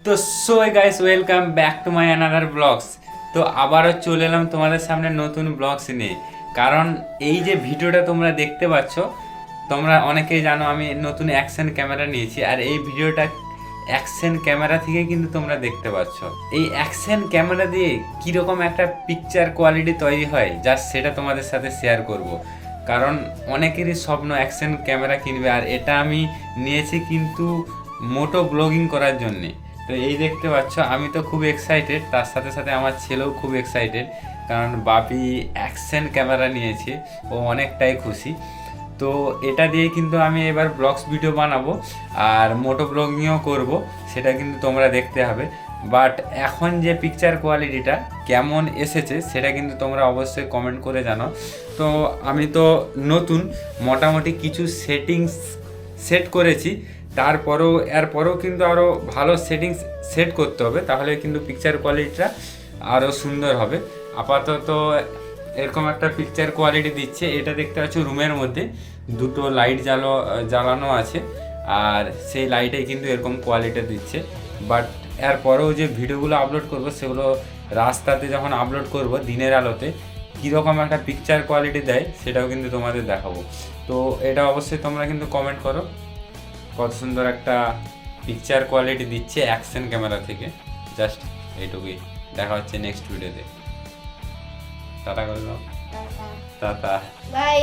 তো so guys, welcome back to my another blogs. তো আবারও চলে এলাম তোমাদের সামনে নতুন ব্লগস নিয়ে। কারণ এই যে ভিডিওটা তোমরা দেখতে পাচ্ছ, তোমরা অনেকেই জানো আমি নতুন অ্যাকশন ক্যামেরা নিয়েছি। আর এই ভিডিওটা অ্যাকশন ক্যামেরা থেকে কিন্তু তোমরা দেখতে পাচ্ছ। এই অ্যাকশন ক্যামেরা দিয়ে কীরকম একটা পিকচার কোয়ালিটি তৈরি হয় জাস্ট সেটা তোমাদের সাথে শেয়ার করব। কারণ অনেকেরই স্বপ্ন অ্যাকশন ক্যামেরা কিনবে, আর এটা আমি নিয়েছি কিন্তু মোটো ব্লগিং করার জন্যে। তো এই দেখতে পাচ্ছ, আমি তো খুব এক্সাইটেড, তার সাথে সাথে আমার ছেলেও খুব এক্সাইটেড, কারণ বাপি অ্যাকশন ক্যামেরা নিয়েছে, ও অনেকটাই খুশি। তো এটা দিয়ে কিন্তু আমি এবার ব্লগস ভিডিও বানাবো আর মোটো ব্লগিংও করব, সেটা কিন্তু তোমরা দেখতে হবে। বাট এখন যে পিকচার কোয়ালিটিটা কেমন এসেছে সেটা কিন্তু তোমরা অবশ্যই কমেন্ট করে জানো। তো আমি তো নতুন মোটামুটি কিছু সেটিংস সেট করেছি, এরপরেও কিন্তু আরও ভালো সেটিংস সেট করতে হবে, তাহলে কিন্তু পিকচার কোয়ালিটিটা আরও সুন্দর হবে। আপাতত এরকম একটা পিকচার কোয়ালিটি দিচ্ছে। এটা দেখতে পাচ্ছ রুমের মধ্যে দুটো লাইট জ্বালানো আছে, আর সেই লাইটে কিন্তু এরকম কোয়ালিটি দিচ্ছে। বাট এরপরেও যে ভিডিওগুলো আপলোড করব সেগুলো রাস্তাতে যখন আপলোড করব দিনের আলোতে কীরকম একটা পিকচার কোয়ালিটি দেয় সেটাও কিন্তু তোমাদের দেখাবো। তো এটা অবশ্যই তোমরা কিন্তু কমেন্ট করো কত সুন্দর একটা পিকচার কোয়ালিটি দিচ্ছে অ্যাকশন ক্যামেরা থেকে। জাস্ট এইটুকুই, দেখা হচ্ছে নেক্সট ভিডিওতে। টাটা করে দাও, টাটা বাই।